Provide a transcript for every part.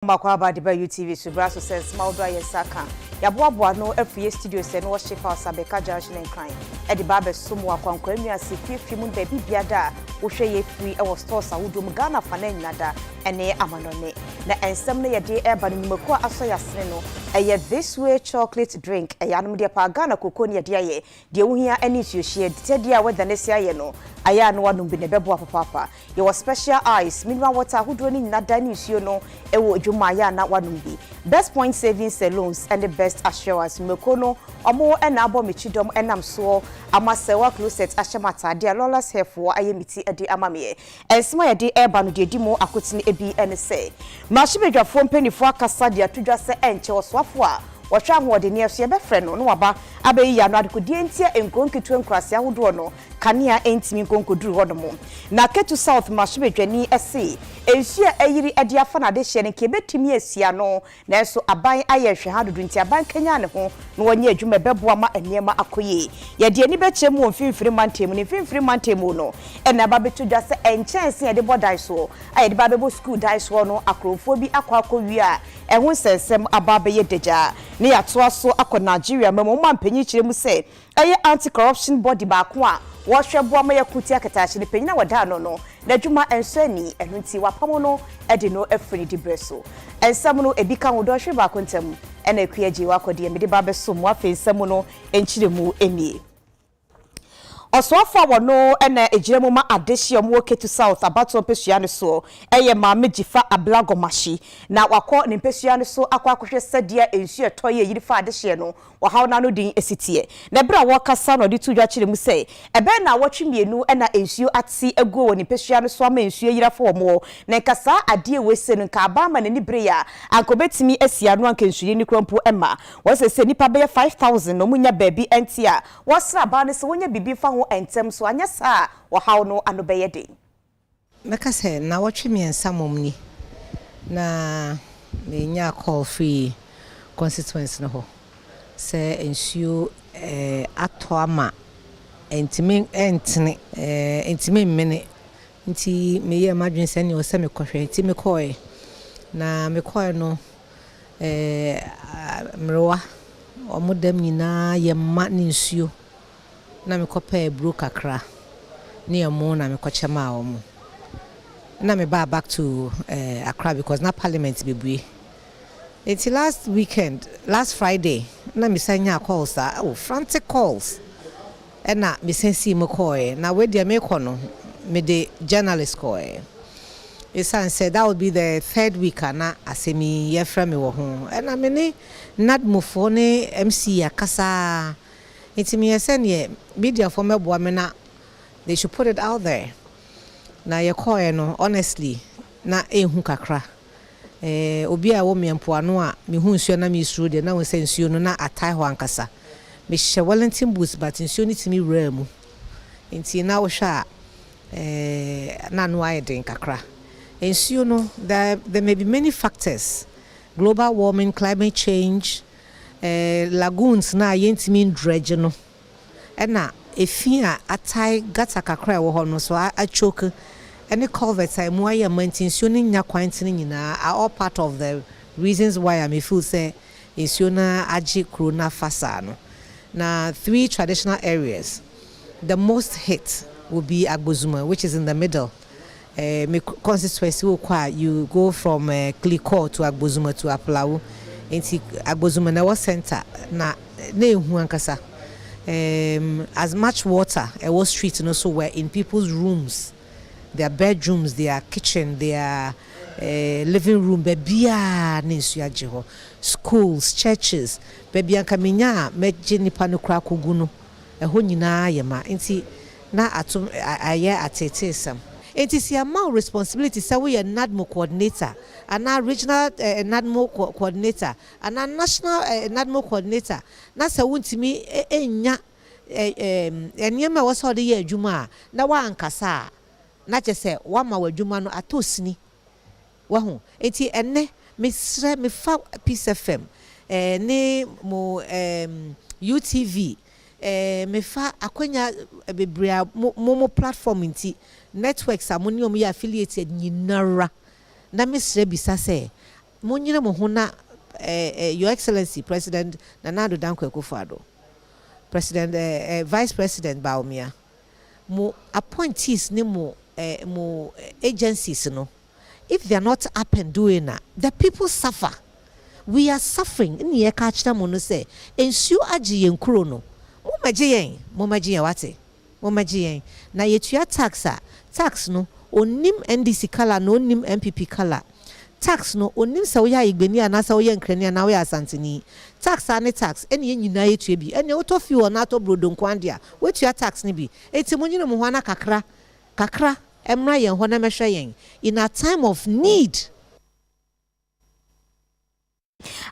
Makwaba de UTV Subraso says small dry saka. Yaboa no FA studio se no shifa Sabeka Junction and crime. Edi Babe Sumu akwankwa enu ase fimu baby biada wo hwe ye free e wo store sa wodom Ghana fanan nada ene amanone. Na ensem na ye de eba no mako aso yasene no eye this way chocolate drink eyanom de pa Ghana koko ne de aye de wohia ani suohie de de a weda ne sia ye no aya no wanum bi ne bebo papa ye was special ice mineral water hodro ni nada ni suo no e wo Jumaya na wanumbi. Best point savings salons and the best assurance. Mekono, omo ena abo michidom enam so amasewa closet ashemata dia lolas hair for ayemiti edi amamie. Ensma ya di eba no di mo akotini ebi ene se. Mashibedwa fo mpenifo akasa dia tudwa se enche oswafo a wotwa hode ne aso ye befre no waba abeyi ya no adekodie ntia enkonketu enkrase ahodo no kanea entimi nkonkoduru hodo mo na ketu south mashibedwani ese enhia ayiri ade afa na de hye ne ke betimi asia no na so aban ayehwe hadodo ntia aban kanya ne ho no wonye adwuma beboa ma aniema akoye ye de ani beche mu mfimfiri mantemu ne mfimfiri mantemu no ena ba betudwa se enchense ye de bodai so aye de ba bebo school dai so no akrofo bi akwakowi a ehun sensem ababe ye deja ne yatoa so akọ Nigeria memo mampanyi kire mu se eye anti corruption body ba ko a wo hwebo ma yakuti akatachi ne panyina wada no na dwuma enso ani enu nti wapamo no edi no afri di breso ensam no ebika hodo hwe ba kontam ena akuaji wakode me de ba beso mu afensam no enchire mu emie Oswafa wono ena ejiremu ma adehye mu Ketu South abato pesua ne so eye ma megifa ablagomashi na wakọ ne pesua ne so akwa akohwe sadia ensu etoye yirifa adehye no wahaw na no din esitie na bra wakasa no de tudwa kire mu sei ebe na watwemienu ena ensu ati ego wo ne pesua ne so ama ensu yirafo wo na kasa ade wese no ka ba ma ne ni bre ya ankobetimi asia no anka ensu ni krampo ema wose nipa be 5000 no munya baabi entia wasra ba ne so wonya bibi fa entem so anya sa wo haw no anobeye den meka se na watwe miensa momni na menya call free constituency no ho se ensuo atoama entime mene nti meye madwen se ne o se mekohwe nti mekoe na mekoe no mrowa omodam nyina ye ma ne nsuo na me kope bro kakra ne amo na me kochema omo na me back to Accra because na parliament bebue until last Friday na me sanya calls frantic calls and na me sensi mo koe na we dia me kono me the journalist koe said that would be the third week na asemi ye fra me wo ho and na me ne nadmofo ne MC akasa It's me send media for me boamena they should put it out there. Na ye koe no honestly na ehu kakra. Obi a wo mempoano a me hu nsuo na me suru de na wo sensuo no na atai ho ankasa. Me hye Wellington boots but nsuo ni timi wura mu. Nti na wo hwa na no aye den kakra. Nsuo no there may be many factors. Global warming, climate change, lagoons na yentimi dredge no ena efia atai gata kakra wo ho no so a choke any culvert mu aye mantinsuo ni nya kwantini nyina are all part of the reasons why I feel say ensuo na agi corona fasa no na 3 traditional areas the most hit will be Agbozuma, which is in the middle me constituency you go from Kliko to Agbozuma to Aplawu Inti Agbozuma na center na ehu ankasa as much water was street no so were in people's rooms, their bedrooms, their kitchen, their living room bebia ninsu ajeho schools, churches bebia kamenya meje nipa no kra kogu no eho nyina yema inti na atom aye atetesam it is your more responsibility say we are NADMO coordinator and our regional NADMO coordinator and our national NADMO coordinator na say wuntimi enya enyema wo so de ye adwuma na wa ankasa na che say wa ma wadwuma no atosini wa ho enti enne mesre me fa Peace FM ne mo UTV me fa akwanya bebrea mo platform nti networks amoni omo ya affiliated nyinara na mesre bisa se Munyina Mohuna, Your Excellency President Nanado Dankwe Akufo-Addo, President, Vice President Baumia, mo appointees ni mo agencies no. If they are not up and doing that, the people suffer. We are suffering. Ni ye catch them on say, ensu aji yen kuro no. Mo maji yen wate. Mo maji yen. Na yetua tax no. Onim NDC kala no onim MPP kala. Tax no onim sa oya igbeni anasa oya nkrani ana oya asantini. Tax ane tax eni ye nyina yetua bi. Eni oto fi wona to brodo nkwandia. Wetua tax ni bi. Eti mo nyina mo hwana kakra. Emra yen hona mehwe yen in a time of need.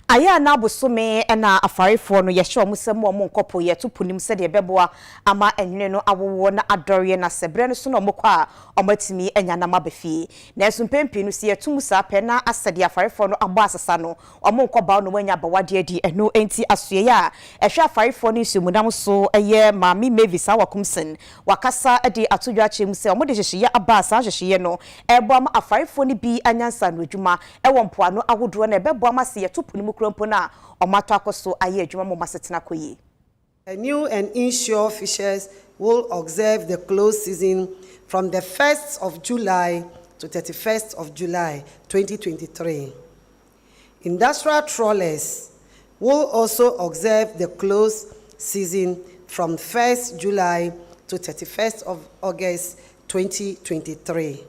Aya na bosome na afarefo no yehye omusem omo nkopo yetupunim se de beboa ama enwene no awowo na adore na sebre no so no mokwa a omatimi enya na mabefi na esumpempi no se yetum sa pe na asede afarefo no abo asasa no omo nkoba no wanya bawade adi eno enti asoye ya ehwe afarefo no isumunam so eye Mami Mavis Awakumsen wakasa de atodwa achemu se omo de hyehye abasa hyehye no ebo ama afarefo no bi anyansa no adwuma ewo mpoano awodo na ebebo ama se yetupunim a new and inshore fishers will observe the close season from the 1st of July to 31st of July 2023. Industrial trawlers will also observe the close season from 1st July to 31st of August 2023.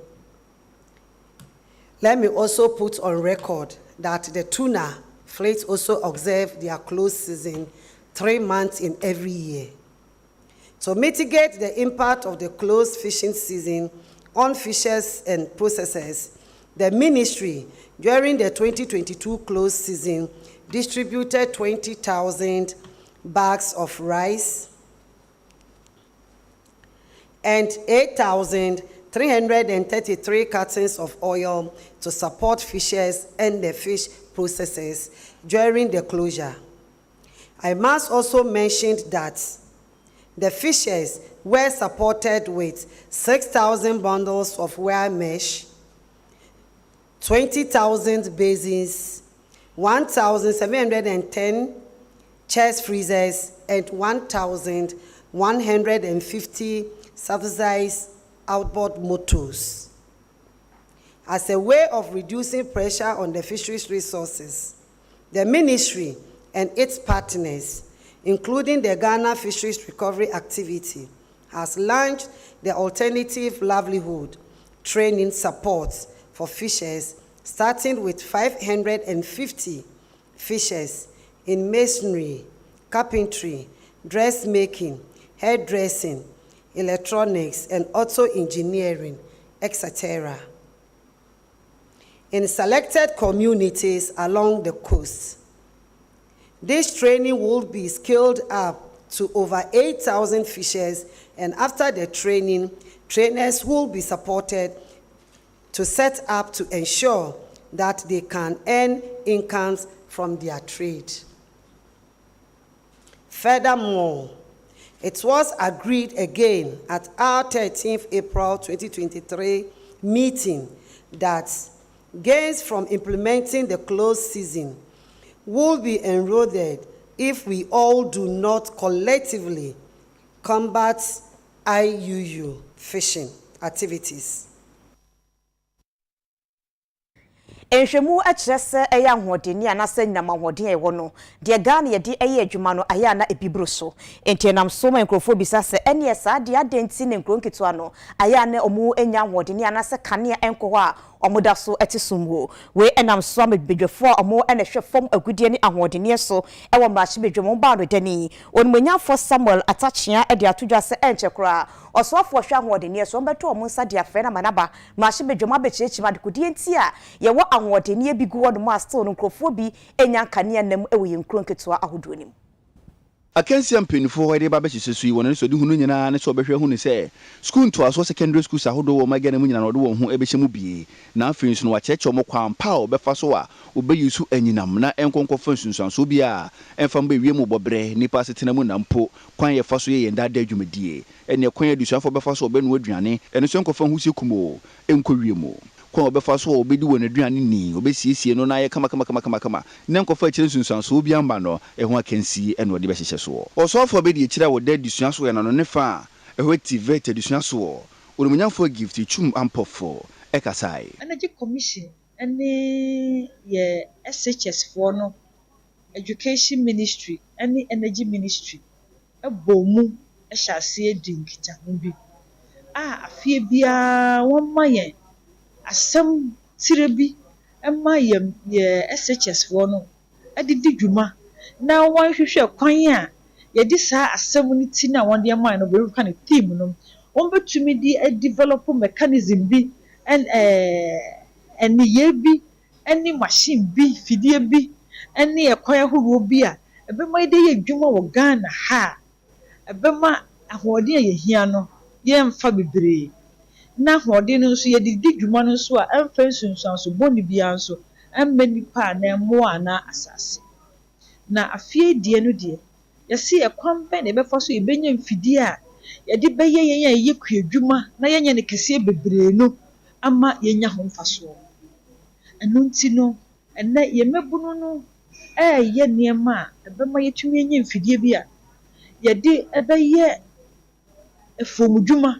Let me also put on record that the tuna fleet also observe their close season 3 months in every year. To mitigate the impact of the closed fishing season on fishers and processors, the ministry during the 2022 closed season distributed 20,000 bags of rice and 8,333 cartons of oil to support fishers and the fish processors during the closure. I must also mention that the fishers were supported with 6,000 bundles of wire mesh, 20,000 basins, 1,710 chest freezers, and 1,150 subsidized outboard motors. As a way of reducing pressure on the fisheries resources, the ministry and its partners, including the Ghana Fisheries Recovery Activity, has launched the Alternative Livelihood Training Support for Fishers, starting with 550 fishers in masonry, carpentry, dressmaking, hairdressing, electronics, and auto engineering, etc. in selected communities along the coast. This training will be scaled up to over 8,000 fishers, and after the training, trainers will be supported to set up to ensure that they can earn incomes from their trade. Furthermore, it was agreed again at our 13th April 2023 meeting that gains from implementing the closed season will be eroded if we all do not collectively combat IUU fishing activities. Enhwemu akyerese eya hodeni anase nyama hoden ewo no de Ghana ye de eya adwuma no aya na ebibro so entenam so ma nkrofo bisa se ene esa de adenti ne nkronkito no aya na omu enya hodeni anase kane enko ho a omuda so etisumwo we enam so amebedwefo omu ene hwefom agudie ni ahodeni so ewo mrachi bedwemo ba no dani onumanyafo Samuel Atachia e de atodwa se enchekora osofo hwe ahodeni so mbeto omu nsa de afre na manaba mrachi bedwemo abechechima de kudie nti a ye wo ahodeni bi gu wodo ma still no nkrofo bi enya kane nam ewo ye nkronketo ahodo nim Akansia mpenifo ho de ba be hyehyɛ sui wona so de hunu nyina ne so behwe hu ne sɛ school to aso secondary schools ahodo wo magana mu nyina no de wo hu ebehyɛ mu bie na afin so no wakyɛkyɛ mo kwan pa o befa so a obeyisu anyinam na enkonkɔfa nsunsuanso bi a emfa mba ewie mu bɔbrɛ nipa setena mu nampo kwan yɛ fa so yɛ nda da adwumadie ene kwan adusuafo befa so obenu aduane ene so enkofa hu sie kumo enkowie mu kwa obefa so obedi won aduane ni obesiesie no na ye kama ne nkofa akire sunsuanso obi amba no eho akansi ene odi be hyehye so osofo be di akire wo da disuanso ye no ne fa eho activate disuanso olumunyanfo gift chum ampofo ekasai energy commission any ye SHS for no education ministry any energy ministry ebomu ehyaase edinkita ho bi afie bia won maye asem tire bi ema ye SHS for no edidi dwuma na won hwehwe kwan a ye di saa asem ni ti na won de man no be ka ne team no won betumi di develop mechanism bi and ye bi any machine bi fidie bi any ekwan ahoro bi a ebema de ye dwuma wo Ghana ha ebema ahode ye hia no ye mfa bebre na ahode no so ye di dwuma no so a emfa nsunsuanso boni bia nso emmani pa na emo ana asase na afie die no de ye se ekwan be na ebefa so ebenya mfidie a ye di beye ye kwadwuma na ye nya ne kese bebre no ama ye nya ho mfaso enu nti no ena ye mebunu no ye niema ebema ye tumi nya mfidie bi a ye di ebeye efomudwuma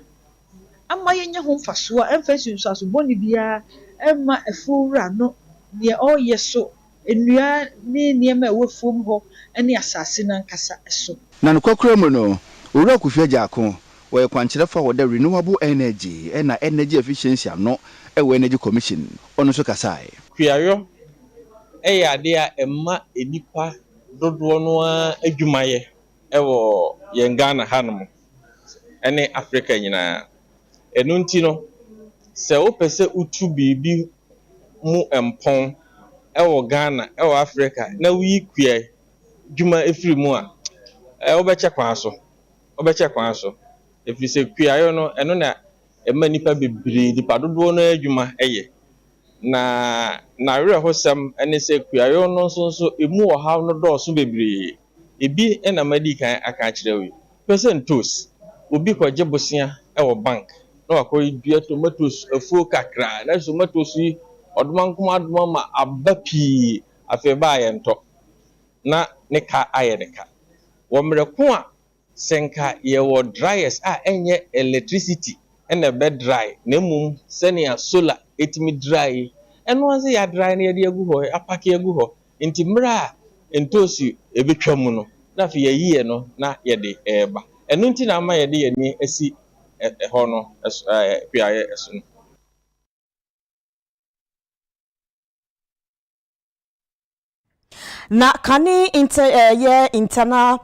ama ye nya ho mfaso a emfa sunsuaso boni bia emma efowura no ne oye so enua ne niema ewo fom ho ene asase na nkasa eso na nkwakura mu no owura kufia jako we kwankyerɛfa wo da renewable energy na energy efficiency ano ewo energy commission ono so kasai kuayo ade a emma enipa dodo no adwumaye ewo ye Ghana hanom ene Africa nyina enu nti no se wo pese utu bibi mu empon ewo Ghana ewo Africa na wi kua dwuma efiri mu a obeche kwan so efiri se kuayo no eno na emma nipa bebre nipa dodo no adwuma eye na rehosam ene se kuayo no so emu oha no do so bebre ebi ena madi kan aka kirewe percentos obi kwaje bosia ewo bank na wakoy dua tomatoes afuo kakra na tomatoes yi odomankoma ma abapi afeba ayento na ne ka ayeneka wo mreko a senka ye wo dryers a enye electricity ene be dry na mum senia solar etimi dry eno anse ya dry na ye de agu ho apake agu ho nti mra entosi ebetwam no na fe ye yiye no na ye de eba eno nti na ama ye de ye ni asi ho no kuaye eso no na kani internal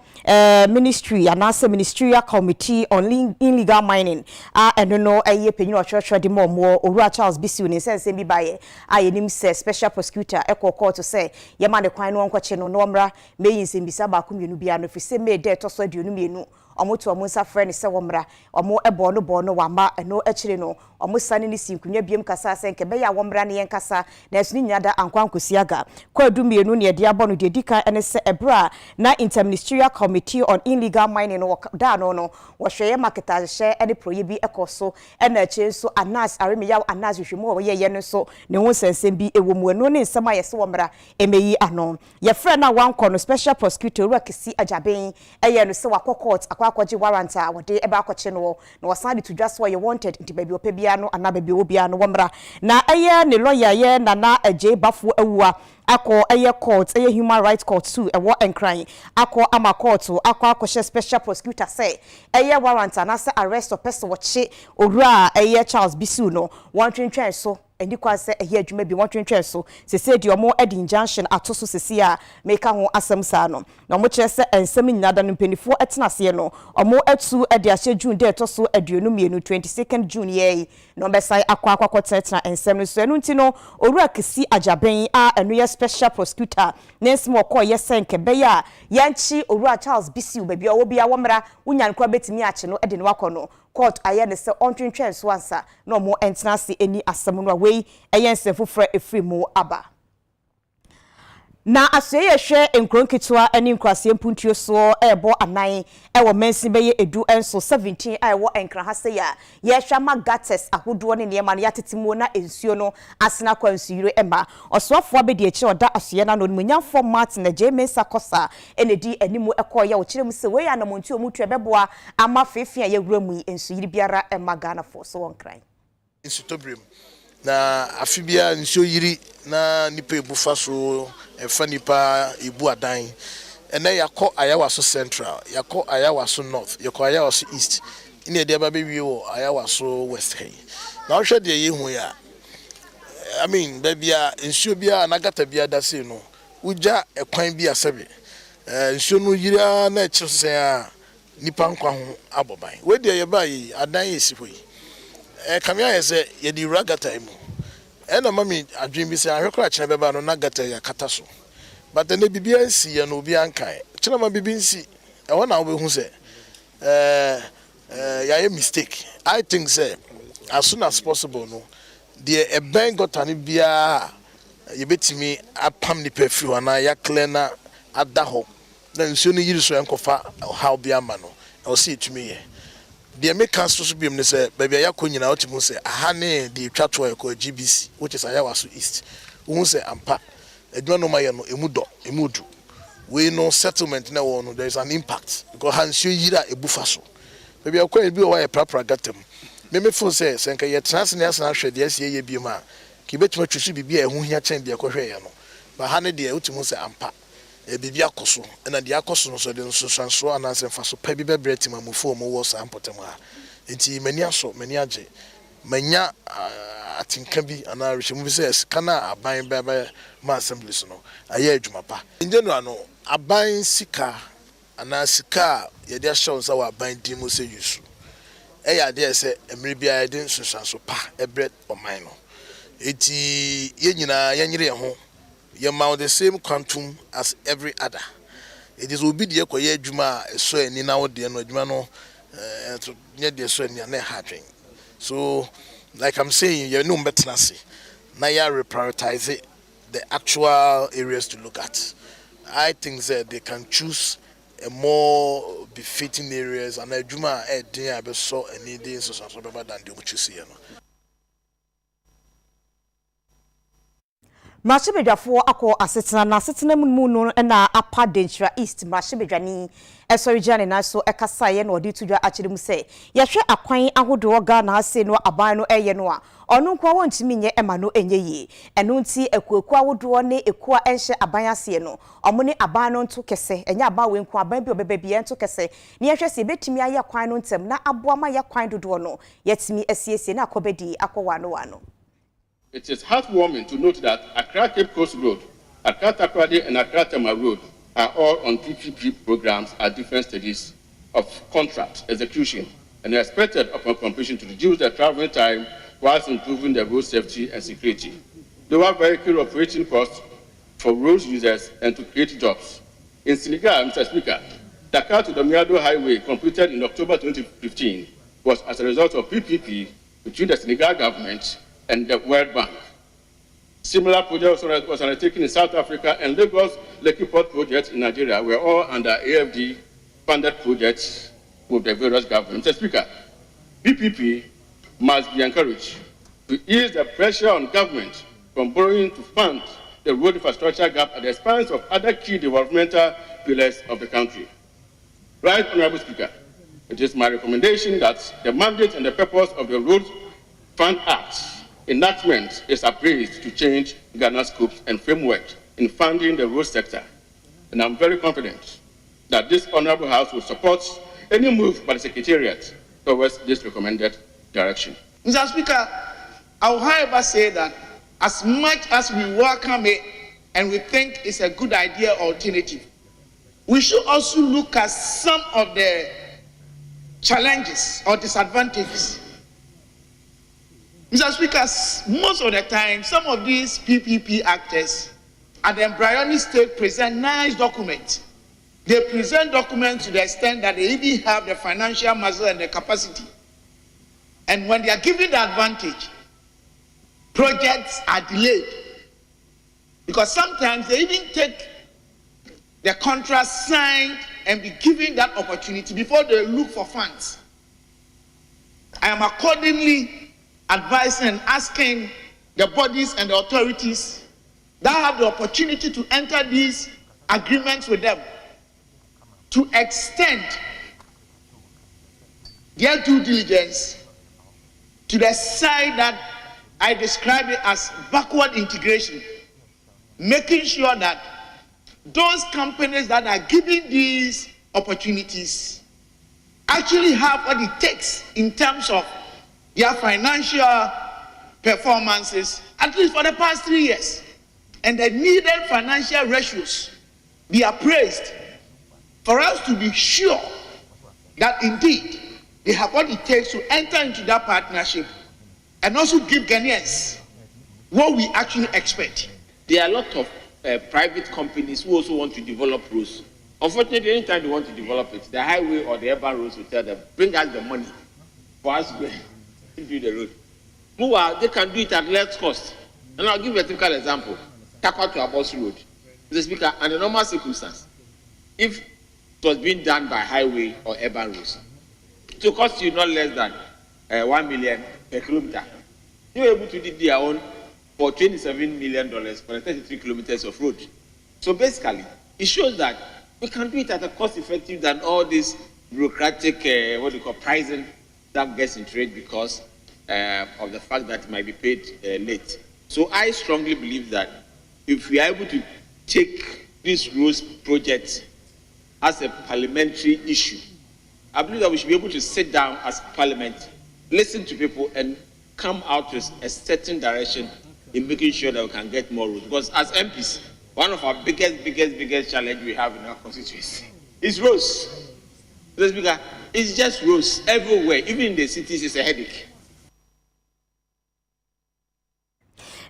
ministry anase ministerial committee on illegal mining eno no penyu ochwochwo de mo Owura Charles Bisiu ne sense bi baye ayenim se special prosecutor court say ye ma ne kwan no nkwoche no omra meyin sembisa ba komienu bia no fise Midday to so aduonu mienu omoto omunsa frɛ ne sɛ womra omo ebo no wama eno akire no omo sane ne sinkunwa biem kasa sɛ nke be ya womra ne yenkasa na esuni nyada ankwankosiaga kwadu mienu ne de abɔ no de dika ene sɛ ebra na interministerial committee on illegal mining no da no wo hweye marketahye ene proyebi ekoso ena ache so anas aremiya anas hwemu wo ye no so ne ho sensem bi ewo mu eno ne nsɛm ayɛ sɛ womra emeyi ano ye frɛ na wankɔ no special prosecutor Owura Kesi Ajaben eye no sɛ wakɔ court akwaji warrant a wode eba akɔche no na wasan to just where you wanted nti baby opebia no ana baby obia no womra na eye ne lawyer ye na aje bafo awua akọ eye court eye human rights court too ewo enkran akọ ama court akọ special prosecutor say eye warrant na say arrest of person wache Owura eye Charles Bisiu no wantwentwen so endi kwa se eye adwuma bi wantwentwen so se say di omo edi injunction atoso sesi a meka ho asem sa no na mo kire se ensem nyada no penifo etenase no omo atu edi ahye June day to so aduonu mienu 22nd June ye no besai akwa tetena ensem no so enu nti no Owura Kesi Ajaben enu ye special prosecutor nensimo ko ye senke be ya yanchi Owura Charles Bisiu baby owo bia womra unyan kwa betimi ache no edi ne wakɔ no court aye ne se ontwentwen so ansa no mo entenase eni asem no we eye nsefo fra efri mu aba Na aseye hwe enkronkitwa ani nkrase mpuntuo so ebo anan ewo mensi beye edu enso 17 ewo enkra hase ya ye hwama gates ahodo ne niema na yatetimu na ensuo no asena kwa nsuyire ema osoafo abedi echi oda asoye na no munyamfo Martin na James Sakosa enedi animu ekoya wo kirem se we ya na montuo mutu ebeboa ama fefia ye wuramu ensuyire biara ema Ghana for so wonkran insutobrim na afibia nsuo yiri na nipa ebufa so efa nipa ebu adan ene yakọ ayawaso central yakọ ayawaso north yakọ ayawaso east ine de ba bewie wo ayawaso west hey na ohwe de yehu ya I mean bebia nsuo bia na gata bia da se no uja ekwan bia sebe nsuo no yiri na ekyese a nipa nkwa ho aboban we de ye ba yi adan yesi hoyi kamia yese ye di ragata emu ena mami adwin bi se ahwekora kyene beba no na gata ya kata so but the bibia nsi ya no obi ankan kyene ma bibi nsi e wona wo behu se ya ye mistake I think say as soon as possible no the ben gota ni bia ye betimi apam ni perfume na ya clear na adaho na nsuo no yiri so enkofa how bia ma no o see etumi ye the American so be say baby yakonyina otimu say aha ne the twatwo e ko GBC which is ayawaso east won say ampa edwa no maye no emudu we no settlement na wo no there is an impact because hansio yira ebufa so baby akwa bi o wa prapra gatem me feel say senka ye transne asana hwede asie ye bi ma ki betuma twusu bibia ehu hia chen de akohwe ye no ba ha ne de otimu say ampa bibi akoso na de akoso no so de nso sanso ananse fa so pa bi bebreti mamufo mo wo sa ampotem ha enti mani aso mani age manya atinka bi ana rehemu bi say kana aban bebe ma assemblies no aye adwuma pa injenu no aban sika ana sika ye de show sa wa aban di mo say yusu ya de say emre bia de nso sanso pa ebre oman no enti ye nyina ye nyire ye ho you mount the same quantum as every other. It is obedient kwa ye juma so any now de no juma no near the so any na happening. So like I'm saying, you know better say now you reprioritize the actual areas to look at. I think that they can choose a more befitting areas and a juma day I saw any day so better than the which you see. Mashibedwafo akọ asetena na asetena mu no na apa denchira east mashibedwani esorijane na so ekasa ye na odi tudwa akire mu se yehwe akwan ahodo Ghana ase no aban no eye no a ono nkwa wontimi nye ema no enye yi eno nti ekueku ahodo ne ekua enhye aban ase no omo ne aban no nto kese enya aban we nku aban bi obebe bi nto kese ne yehwe se betimi aye kwan no ntem na aboama ye kwan dodo no yetimi asiesie na akobedi akọwano wano. It is heartwarming to note that Accra Cape Coast Road, Accra Takoradi and Accra Tema Road are all on PPP programs at different stages of contract execution and are expected upon completion to reduce the traveling time whilst improving the road safety and security, lower vehicle operating costs for road users and to create jobs. In Senegal, Mr. Speaker, Dakar to the Miado Highway completed in October 2015 was as a result of PPP between the Senegal government and the World Bank. Similar projects was undertaken in South Africa, and Lagos Lekki Port projects in Nigeria were all under AFD funded projects with the various governments. Mr. Speaker, PPP must be encouraged to ease the pressure on government from borrowing to fund the road infrastructure gap at the expense of other key developmental pillars of the country. Right, Honorable Speaker, it is my recommendation that the mandate and the purpose of the Road Fund Act enactment is appraised to change Ghana's scopes and framework in funding the road sector. And I'm very confident that this Honorable House will support any move by the Secretariat towards this recommended direction. Mr. Speaker, I will however say that as much as we welcome it and we think it's a good idea or alternative, we should also look at some of the challenges or disadvantages. Mr. Speaker, most of the time, some of these PPP actors at the embryonic stage present nice documents. They present documents to the extent that they even have the financial muscle and the capacity. And when they are given the advantage, projects are delayed. Because sometimes they even take the contract signed and be given that opportunity before they look for funds. I am accordingly advising and asking the bodies and the authorities that have the opportunity to enter these agreements with them to extend their due diligence to the side that I describe it as backward integration, making sure that those companies that are giving these opportunities actually have what it takes in terms of their financial performances, at least for the past 3 years, and the needed financial ratios be appraised for us to be sure that indeed they have what it takes to enter into that partnership and also give Ghanaians what we actually expect. There are a lot of private companies who also want to develop roads. Unfortunately, anytime they want to develop it, the highway or the urban roads will tell them, bring us the money for us to do the road. Meanwhile, they can do it at less cost. And I'll give you a typical example. Takwa to Abosu Road. Mr. Speaker, under normal circumstances, if it was being done by highway or urban roads, it will cost you not less than 1 million per kilometer. You were able to do their own for $27 million for the 33 kilometers of road. So basically, it shows that we can do it at a cost effective than all this bureaucratic, pricing that gets into it because of the fact that it might be paid late. So I strongly believe that if we are able to take this roads project as a parliamentary issue, I believe that we should be able to sit down as Parliament, listen to people, and come out with a certain direction in making sure that we can get more roads. Because as MPs, one of our biggest challenge we have in our constituency is roads. Mr. Speaker, it's just roads everywhere, even in the cities. It's a headache.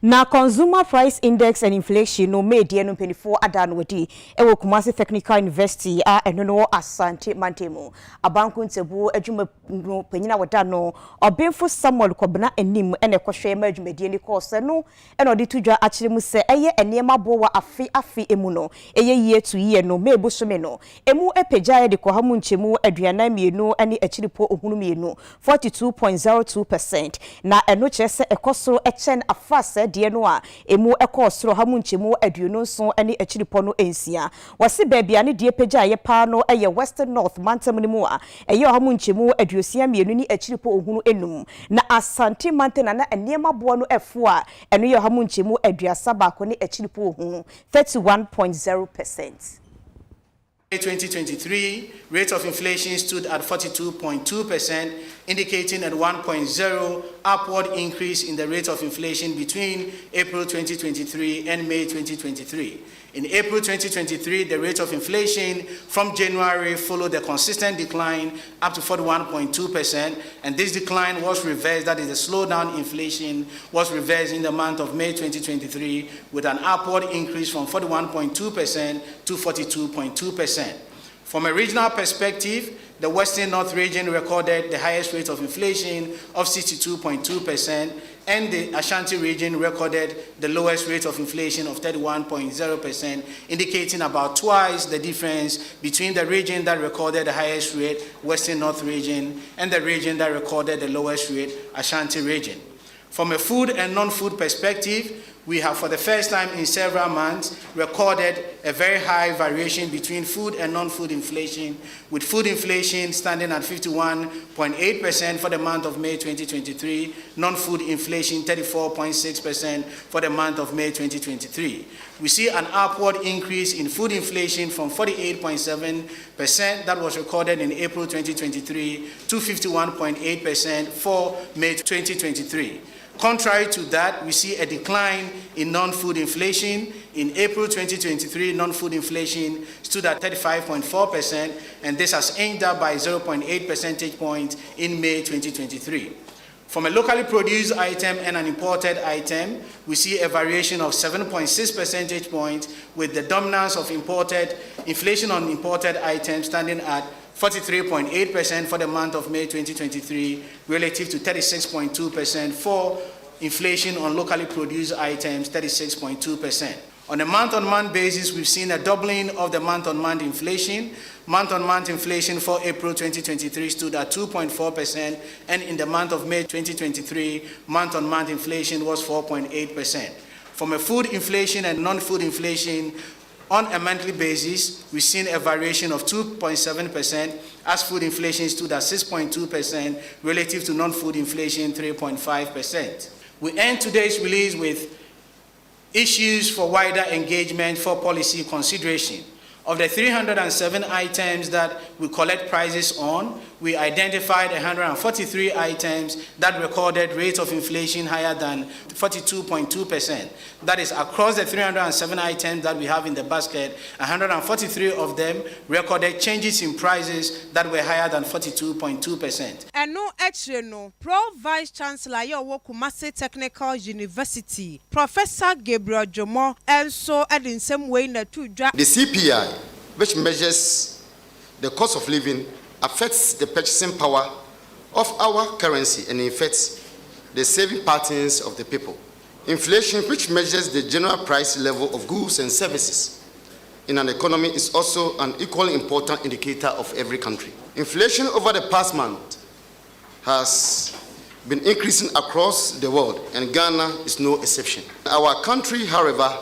Now, consumer price index and inflation no made the no penny for adan wedi ewo Kumasi Technical University no asante mantemu abanku ntebu adwuma no penyina wada no obemfo Samuel Kobna enim ene kwhwe ma adwumadi ni course no ene odi tudwa akire mu se eye enema bo wa afi emu no eye yie to yie no mebu some no emu epejaye de kohamu nchemu aduana mienu ene akiripo ohunu mienu 42.02% na eno chese ekosoro echen afase die no a emu ekosoro hamu nchemu aduonu nso ene akiripo no ensia wase baabia ne die pejaye pa no eye Western North mantam ni mu a eye hamu nchemu aduosia mienu ni akiripo ohunu enum na asante mantena na enema bo no efo a eno ye hamu nchemu aduasa ba ko ne akiripo ohunu 31.0%. 2023 rate of inflation stood at 42.2%, indicating a 1.0 upward increase in the rate of inflation between April 2023 and May 2023. In April 2023, the rate of inflation from January followed a consistent decline up to 41.2%, and this decline was reversed, that is the slowdown inflation was reversed in the month of May 2023 with an upward increase from 41.2% to 42.2%. From a regional perspective, the Western North region recorded the highest rate of inflation of 62.2%, and the Ashanti region recorded the lowest rate of inflation of 31.0%, indicating about twice the difference between the region that recorded the highest rate, Western North region, and the region that recorded the lowest rate, Ashanti region. From a food and non-food perspective, we have for the first time in several months recorded a very high variation between food and non-food inflation, with food inflation standing at 51.8% for the month of May 2023, non-food inflation 34.6% for the month of May 2023. We see an upward increase in food inflation from 48.7% that was recorded in April 2023 to 51.8% for May 2023. Contrary to that, we see a decline in non-food inflation. In April 2023, non-food inflation stood at 35.4%, and this has inched up by 0.8 percentage points in May 2023. From a locally produced item and an imported item, we see a variation of 7.6 percentage points, with the dominance of inflation on imported items standing at 43.8% for the month of May 2023, relative to 36.2% for inflation on locally produced items, 36.2%. On a month-on-month basis, we've seen a doubling of the month-on-month inflation. Month-on-month inflation for April 2023 stood at 2.4%, and in the month of May 2023, month-on-month inflation was 4.8%. From a food inflation and non-food inflation, on a monthly basis, we've seen a variation of 2.7%, as food inflation stood at 6.2% relative to non-food inflation 3.5%. We end today's release with issues for wider engagement for policy consideration. Of the 307 items that we collect prices on, we identified 143 items that recorded rates of inflation higher than 42.2%. That is, across the 307 items that we have in the basket, 143 of them recorded changes in prices that were higher than 42.2%. And no extra no. Pro Vice Chancellor Yowo Kumasi Technical University, Professor Gabriel Jomo, also added in some way the CPI, which measures the cost of living, affects the purchasing power of our currency and affects the saving patterns of the people. Inflation, which measures the general price level of goods and services in an economy, is also an equally important indicator of every country. Inflation over the past month has been increasing across the world, and Ghana is no exception. Our country, however,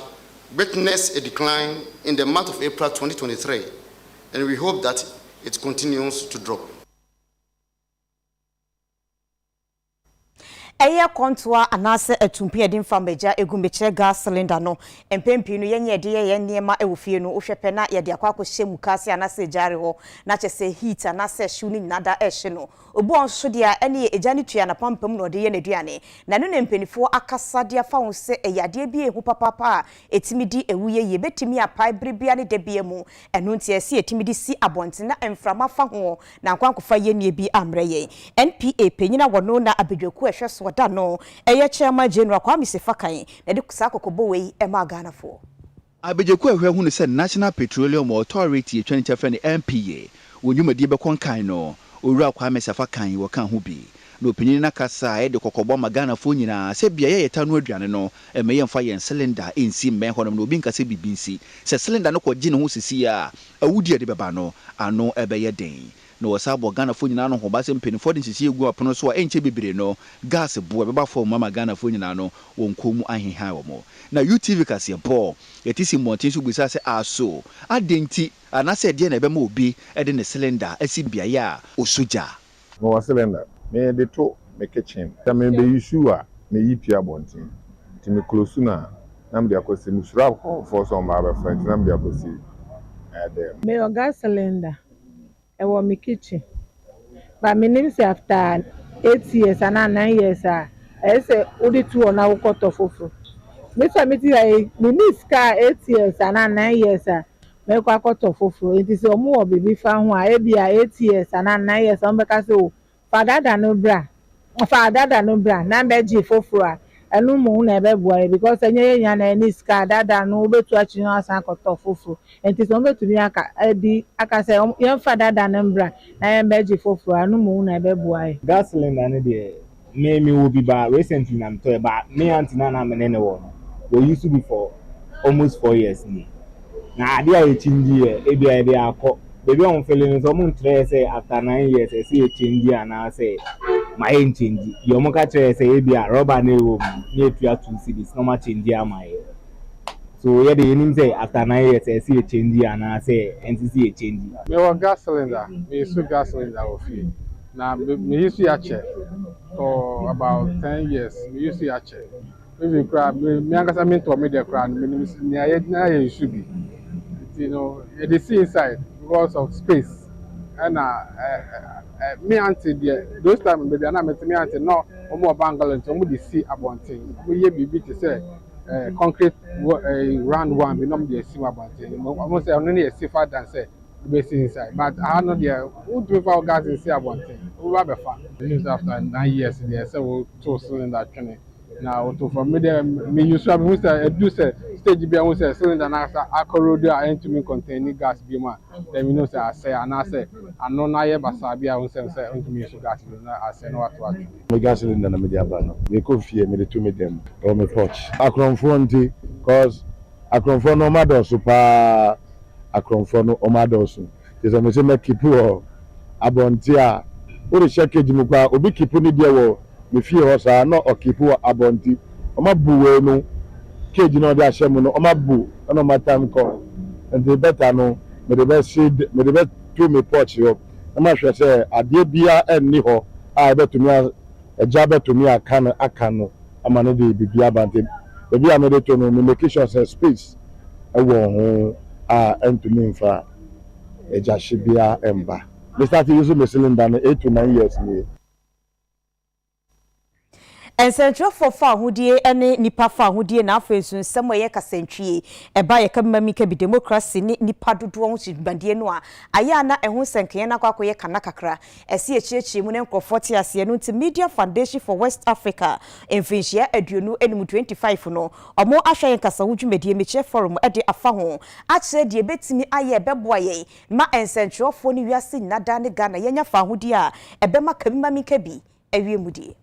witnessed a decline in the month of April 2023, and we hope that it continues to drop. Eya kontoa anase etumpi edin fambeja egumbeche gas cylinder no empempi no yenye de ye niema ewofie no ohwepe na ye de akwa hyemu kase anase jare ho na chese heat anase shuni nada ehye no obu onso dia ene ejani tua na pampam no de ye naduane na no nempenifo akasa dia fa wo se eyade bi ehu papapa etimidi ewuye ye betimi apai bribia ne de bia mu eno ntia se etimidi si abonte na emframa fa ho na nkwankofa ye nie bi amre ye NPA penyina wono na abedwaku ehwe so da no eye chairman general Kwame Sefakan na de kusa kokobo wei e ma Ghana fo abedwaku ehwe hu ne se National Petroleum Authority etwani chafe ne NPA wonyumadi be konkan no owura Kwame Sefakan wo kan ho bi no opinini na kasa e de kokobo ma Ghana fo nyina se bia ye yeta no aduane no e me yemfa yen cylinder ensi me honom no obi nkase bibinsi se cylinder no ko gine ho sisi a awudi de beba no ano ebe ye den no wasabo Ghana fo nyina no ho ba se mpenifo de sisi egu apono so a enche bibire no gas bo beba fo mama Ghana fo nyina no wonkomu ahehan wo mo na UTV kase bo yetisi montin so busa se aso adenti anase de na ebe ma obi e de ne cylinder asi biaye a osoja no wa cylinder me de to me kitchen ta me be issue a me yipia bontin ti me close na me de akosi me sura ko for some ba friend na me de akosi me o gas cylinder e wo me kitchen but me name say after 8 years and 9 years I say odi two on our cut off fofo me say me ti me miss car 8 years and 9 years me kwa cut off fofo it is omo obibi fa ho a e bia 8 years and 9 years on be ka say o father da no bra na be ji fofo a enu mu na ebe boare because enye nya na ni ska dada no betu achi no asan cut off fofo enti so betu bi aka edi aka say yen father da no bra na yen be ji fofo enu mu na ebe boare gas cylinder ne de me will be ba recently na to ba me auntie na me ne wo we used to be for almost 4 years ni na ade a echinji e bia e bia akọ baby on feeling so mun try say after 9 years e see echinji ana say my change you mo ka try say e bia rubber na ewo ni etua 2 cedis no ma change am my so ye dey nim say after 9 years e see echinji ana say entity e change me wa gas cylinder me so gas cylinder of you na me used to check for about 10 years me used to check even crab me angasa me to me the crab me na you should be you know they see inside because of space and me auntie there those time baby na me auntie no omo bangalo nti omo dey see abontin we ye bibi to say concrete round one we no dey see abontin omo say only dey see far than say we see inside but I know there who do for gas see abontin we be far after 9 years there say we to cylinder training now to from me use am we say do say stage be we say cylinder na akorodo a entumi contain gas bi ma then we know say I say and I say ano na ye basa bia we say entumi use gas bi na I say no what me gas cylinder na me dia ba no me ko fie me de to me dem or me torch akronfo nti cause akrɔmfoɔ no ɔma dɔɔso paa akrɔmfoɔ no ɔma dɔɔso te sɛ mese mɛkipu wɔ abɔnte a wode hyɛ kegye mu koraa obi kipu ne deɛ wɔ me fie hɔ saa na ɔkipu wɔ abɔnte ɔma bu wei no kegye na ɔde ahyɛ mu no ɔma bu ɛna ɔma tam kɔ nti bɛta no mede bɛto me pɔkye hɔ na mahwɛ sɛ adeɛ biara ɛnni hɔ a ɛbɛtumi agya bɛtumi aka no ama no de biribi aba nti baabi a mede to no me make sure sɛ space ɛwɔ ho a ɛntumi mfa agya hye biara ɛmba me start use me cylinder no 8 to 9 years nie. Ensentro fa ahodie ene nipa fa ahodie na afensu nsem ye kasantwie eba ye kamami ka bi democracy ni nipa dodo ho sibadie no a aya na eho senken na kwakoye kana kakra ese echiechie mu ne nkofo te ase no nti Media Foundation for West Africa enfinhia aduonu enum 25 no omo ahwe nkasa hodwumedie meche forum ede afa ho a kire de betimi aye beboa ye ma ensentro fo ni wiase nada ne Ghana yenya fa ahodie a ebema kamami ka bi awiemudie.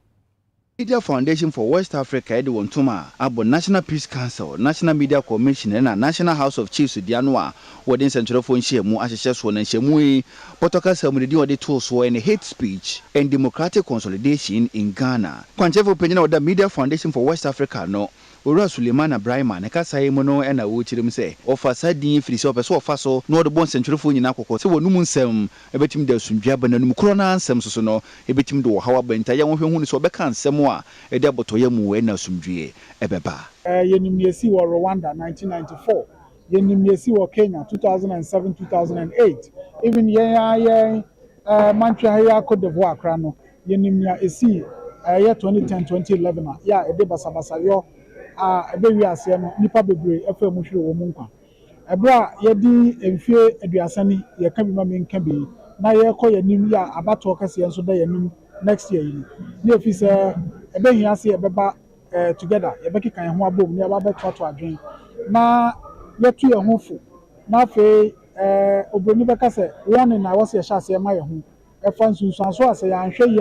Media Foundation for West Africa ede wontuma abo National Peace Council, National Media Commission na National House of Chiefs dianoa wode nsentwerefo nhyiamu ahyehye so na nhyiamu yi protocol ceremony wode to so in hate speech and democratic consolidation in Ghana. Kwanchefo penyina wode Media Foundation for West Africa no Ora Suleiman Abrahima ne kasaye mu no na wo chirim se ofasa din firi se opeso ofaso no de bon sentwerefo nyina kokko se wonum nsem ebetim da sundwa bananum kro na nsem soso no ebetim de wo hawa benta ya wo hwe hu ne se obeka nsem a ede abotoye mu we na sundwie ebeba yenimiesi wo Rwanda 1994 yenimiesi wo Kenya 2007 2008 even Montreal Cote d'Ivoire kra no yenimia esi 2010 2011 ya ede basabasa yo ebewi ase no nipa bebre efa mu hwere wo mu nkwa ebra yedi emfie aduasani ye ka bi ma menka bi na ye kɔ yanim ya abato kase enso da yanim next year yi ne fi se ebehi ase ebeba together ebekika ho abom ne aba beto adwen na yetu ye ho fo na fe obroni beka se one na wo se ye hyase ma ye ho efa nsunsuanso ase ya anhwe yi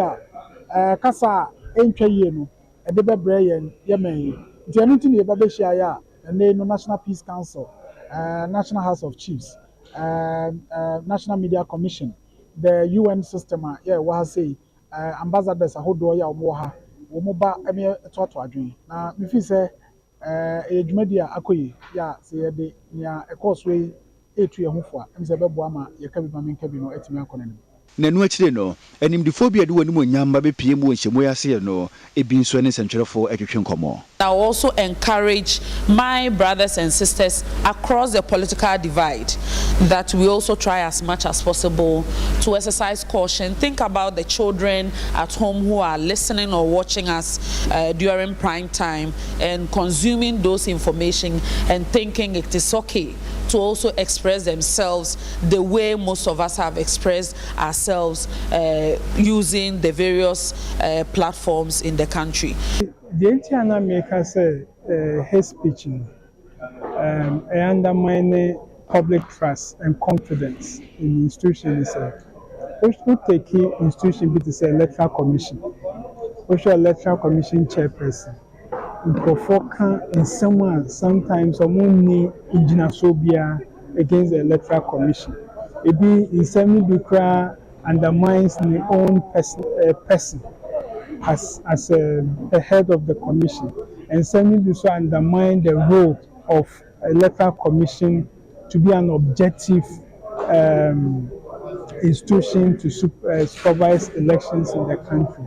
a kasa entwa yi no ede bebre ye men the anything you ever share ya and National Peace Council, National House of Chiefs, National Media Commission, the UN system, yeah, what I say, ambassadors a whole door ya omoha, omoba emi to adwin. Na me fi say edwumedia akoyi ya say de nya e course way etu ye ho fo a em say bebo ama ye ka bi ma menka bi no etimi akona nanu akire no animdifobia de woni mo nyamba be pie mu nhye mo yase no ebinso ne sentwerefo atwetwe nkomo. I also encourage my brothers and sisters across the political divide that we also try as much as possible to exercise caution. Think about the children at home who are listening or watching us during prime time and consuming those information and thinking it is okay to also express themselves the way most of us have expressed ourselves using the various platforms in the country. The entire America say hate speech undermine public trust and confidence in institutions. We take institution be to say electoral commission. We show electoral commission chairperson. In someone sometimes someone ignosophobia against the electoral commission. It be in semi-bikra undermines the own person as a head of the commission, and semi-bikra undermine the role of electoral commission to be an objective institution to supervise elections in the country.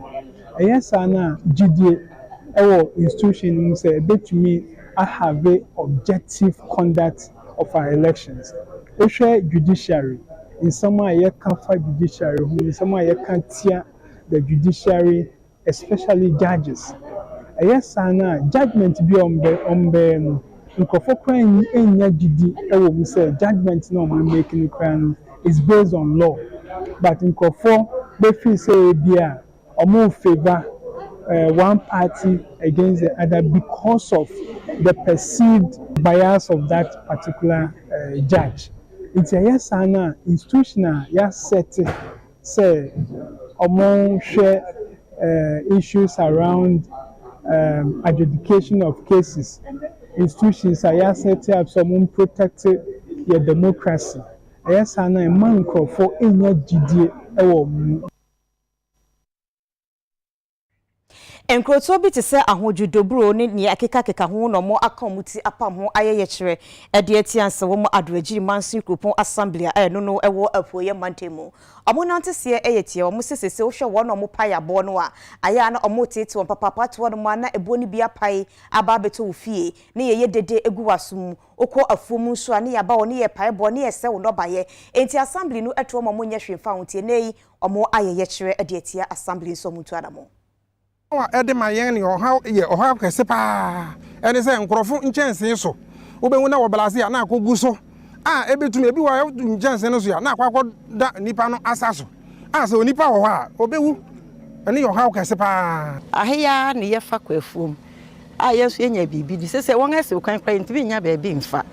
Yes, Anna GDA. Our institution say betumi have a objective conduct of our elections. We share judiciary in some way you can fight judiciary, in some way you can tear the judiciary, especially judges. Yes, Anna judgment be on no. Nkofo kwan enya gidi ewo mu say judgment no man making kwan is based on law, but nkofo be feel say bia omo favor one party against the other because of the perceived bias of that particular judge. It's a yes and no institutional yes set say among share issues around adjudication of cases institutions are ya set up some protect your democracy. Yes, and a man for any GDA. Enkroto bi te se ahodwudobro ne ne akeka ho no mo akamuti apam ho ayeye kire ede atianse wo mo adoragiri mansin krupon assembly no no ewo afoye mantemu omonante se eyetie wo mo sesese wo hwe wo no mo payabo no a aya na omo tete won papa to no ma na ebo ni bia pai aba beto wo fie ne ye dede egu wasum okọ afomu nso ane ya ba wo ne ye payabo ne ye se wo no baye enti assembly no eto mo mo nya hwemfa hontie nei omo ayeye kire ede atia assembly nso mutu adamo ede ma yen ni oha kese pa ene se nkrofo nchense so obehu na woblase ya na akogu so ebetumi ebi wa nchense no so ya na akwakọ da nipa no asaso se onipa wo ha obehu ene oha kese pa ahia ne ye fa kwafuom yesu enya bibi di sese won ase kwan kwa ntimi nya ba bi mfa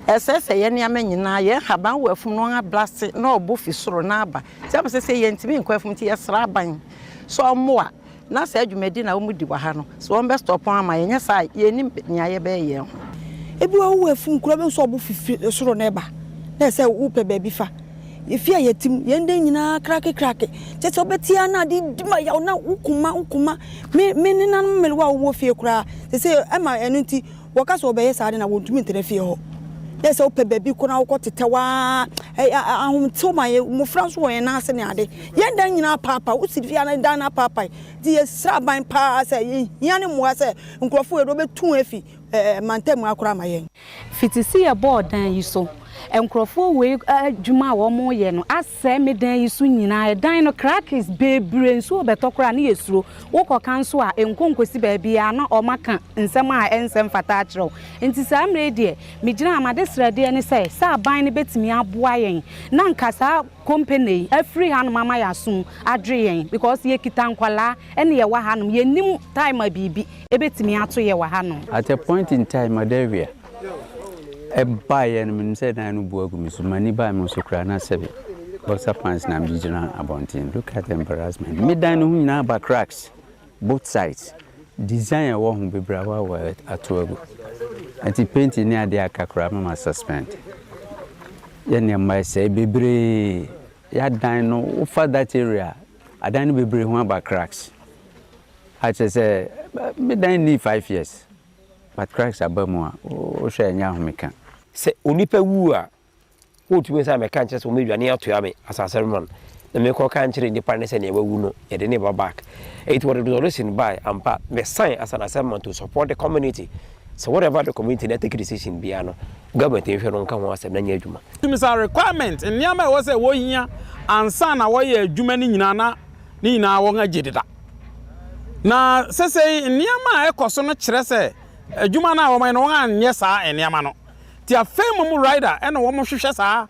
esese ye ne amanyina ye haban wafum no blast na obofi soro na aba sese ye ntimi nkwafum ti ye sra ban so moa na sa adwumadi na wo mudi wa ha no so won be stop on ama ye sa ye ni nya ye be ye ho ebi wo afun kura be so obo fifi soro na eba na se wo pe ba bi fa ye fia ye tim ye ndan nyina krake tete obetia na di ma ya na ukuma me ni na mmelwa wo fie kura se ema enu nti wo ka so be ye sa de na wo ntumi ntere fie ho yes o pe baby ko na wo tetewa ahum toma ye mo franso wo na ase ne ade ye ndan nyina papa wo sifia na dan na papa di ye sraban pa se ye hiane mo ase nkrofo ye do betu afi mantem akora ma ye fitisi ye board dan yi so enkrofo we adwuma wo mo ye no ase me dan yi so nyina dan no crack is bebre nso obetokora na yesuro wo kokanso a enkonkosi ba bia na o maka nsem a ensem fata akiro enti sa amre die me gina amade srade ne se sa ban ne betimi aboa yen na nkasa company afri han mama yasun adre yen because ye kitankwala ene ye wa hanum ye nim time bibi ebetimi ato ye wa hanum at a point in time adaria buy and min said I no buagu misumani buy mo sukra na sebe boxa pants na mjijina abontin look at embarrassment Midday no hu na ba cracks both sides design wo hu bebrawa wa atoagu anti paint ni ade akakra mama suspend ye ne mai say bebre ya dan no over that area adan no bebre hu ba cracks I say Midday need 5 years but cracks abamo o hwe nya hu meka se onipa wu a wotuwe sa me kan chese o medwane atoya me asaserman na me ko kan chire nipa ne se ne wawu no ye de ne ba back it was resolution by ampa me sign as an assignment to support the community so whatever the community that take decision bia no government e hwe no kan ho asem na nya adwuma timisa requirement nyama wo se wo hia ansa na wo ye adwuma ni nyina na ni nyina wo nga gidida na sese nyama ekoso no kire se adwuma na wo man no nga nye saa nyama no ti afem mu rider ena wo mo hwehwe saa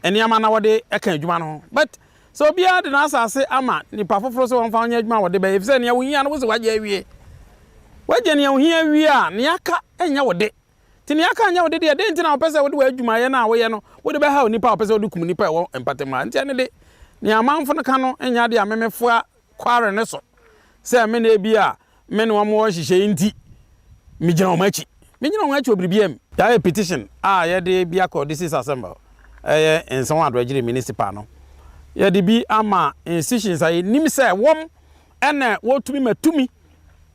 eniama na wode eka adwuma no but so bia de na asase ama nipa foforo so wonfa nya adwuma wode be efse ne wo hia no wo se waje awie waje ne wo hia awie a ne aka enya wode ti ne aka enya wode de de ntina wo pese wode wa adwuma ye na wo ye no wode be ha onipa wo pese wode kum nipa wo empatema ntia ne de ne amanfo no ka no enya de amemefo kware ne so se me na bia me ne wo mo hihye nti mi gina o machi obribiem ya petition ye de bia ko this is assemble en son adwagire municipal no ye de bi ama institutions ayi nim se wom ene wotumi matumi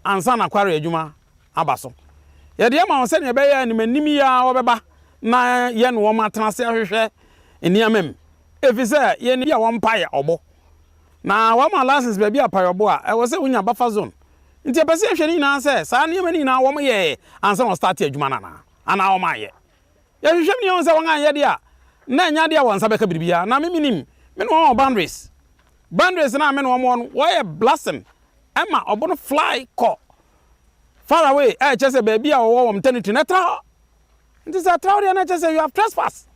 ansa na kware adwuma abaso ye de ama won se ne be ya ni manim ya wobeba na ye no wom atenase ahwehwe eniamem efise ye ni ya wom paye obo na wom license be bia paye obo a e wo se unya buffer zone nti pese hwere nyina se saa ne mani na wo ye ansa no start adwuma na ana wo ma ye ya hwehwem ne on se won an ye de a na nya de a won sa beka biribia na meminim me no boundaries na me no mo wo ye blessing ema obo no fly call far away chese ba bia wo wo mtenity na tra nti sa tra de na chese you have trespass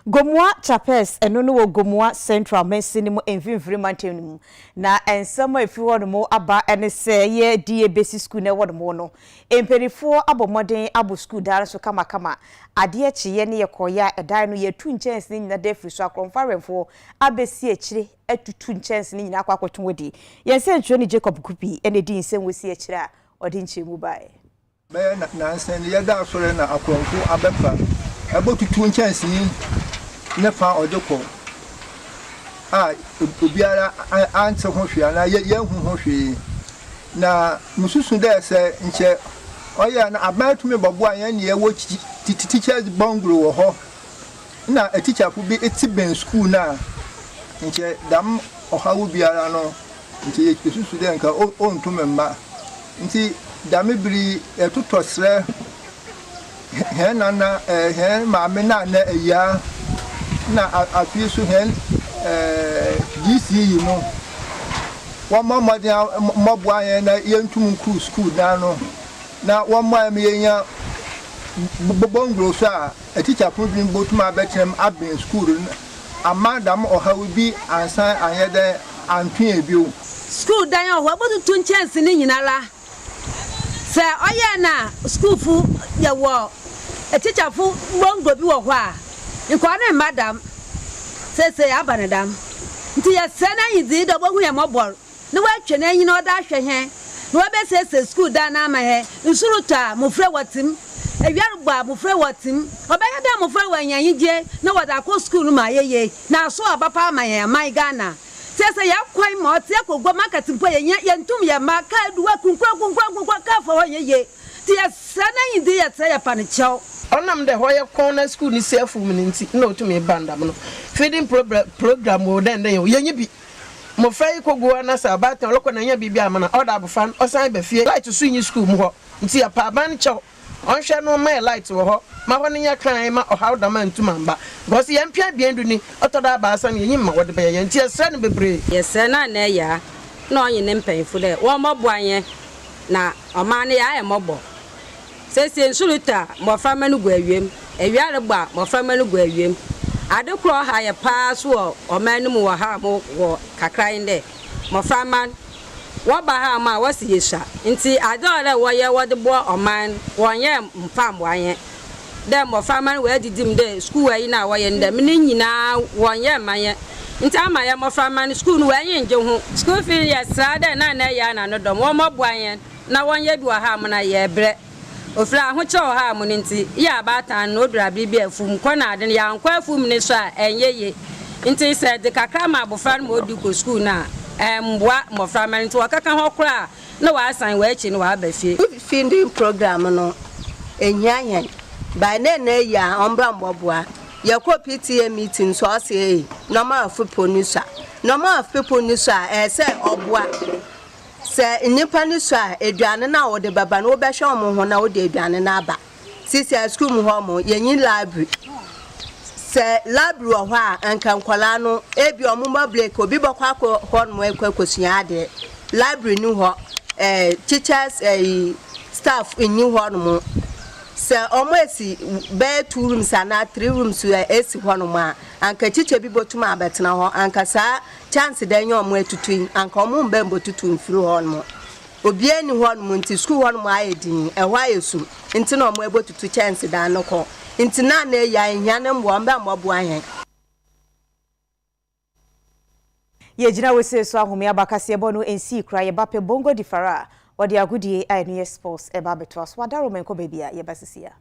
Gomwa Chapes eno no Gomwa Central Mensinim envimviri mantenum na ensama efi wo no aba ene se ye die basic school na wo no no emperifo abomoden abo school dare so kama ade echiye ne yekoya edan no ye tu nchens ni nyina defri so akonfaremfo abesi echire atutu nchens ni nyina akwakwotun wodi yense ntwe ni Jacob Kupi ene di nsem wosi echire a odi nchemu bae na nsen ye da sore na akonfo abefa ebotutu nchansini ne fa odeko obiara ante ho hwea na ye hu ho hwee na mususu de se nche oya na abatumi bobo ayan ne ye wo teachers bungalow wo ho na a teacher fu bi etiben school na nche dam ohawo biara no nche mususu de nka ontumemma nti damibiri etutosre hen na hen maame na eya na afi so hen GCE no wa mama dia mobo ayen na yentum ku school na no na wa mama me yenya bongro so a teacher fu bi botuma betem abin school amadam ohawo bi ansan ayede antwe bio school dan o wa botu chance ni nyinara se oye na school fu ye wo a teacher fu bongro bi wo ho a nko na madam se abanadam nti ye se na yizi do bohu ye mobor ni wa twe na yin oda hwe he ni wa be se school dan na ma he nsuruta mofre watim ewiarugba mofre watim obeye da mofre wanyan yije na wada ko school ma yeye na so abapa ma ye mai Ghana se ya kwai ma tie kogwa market mpo ye ntum ye ma ka duwa kunkwa ka fo yeye ti ye se na yizi ye se ya panichao onam de hoye corner school ni safe nti na otumi bandam no feeding program wo den den ye bi mo fai kogo na sabata lokọ na nya bibia amana order abofan osan be fie light so yin school mu ho nti ya pa ban chew onhwe no ma light wo ho ma ho ne nya kan ma ohaw da ma ntumamba because ye mpia biendu ni otoda ba asa ne yin ma wode be ye nti esra ne bebre yesra na na ya na onye ne mpanfo de wo mobo anye na omane ya ya mobo sese nsuruta moframa no guawiem ewiare gba moframa no guawiem adekro ha ya pass wo omanu mu ha mo wo kakran de moframa wo ba ha ma wasi yesha nti adore wo ye wo de bo oman wonye mfam wanye de moframa we didim de school ayi na wo ye nda mini nyina wonye manye nti ama ya moframa school no wanye nje ho school fee ya sade na ya na no dom wo mobo anye na wonye bi wa ha mo na ye bre ofra ho che ha mu nti ya batan no dura bibia afum ko na ade ya nkwa afum ni so a enyeye nti se de kakra ma abofra mo di ko school na mboa mofra ma nti wakaka ho kra na wa asan wa echi na wa abafie feeding program no enyanyan by na ya ombra mboboa ya ko PTA meeting so say normal football ni so a se oboa se nipa ni so a eduane na wo de baba na wo be hwe omo ho na wo de eduane na aba sisi school mu ho mo yenyin library se library ho a anka nkwala no ebi omo ma break obi bokwa ho no ekwakosuya ade library ni ho teachers staff ni ho no mo se omo esi be 2 rooms na 3 rooms esi ho no ma anka teacher bi botuma abetena ho anka sa chance dan yo mo etutu anka omo mbe mbotutu mfiri ho no obi ani ho no nti school ho no ayedin e ho ayesu nti na omo ebotutu chance dan no ko nti na na ya ehia ne mbo mba mbo ahen ye jina wese so ahome abakase ebo no ensi kra ye bape bongo difara wode agudie ai no sports e ba beto so wadaro menko bebia ye basisia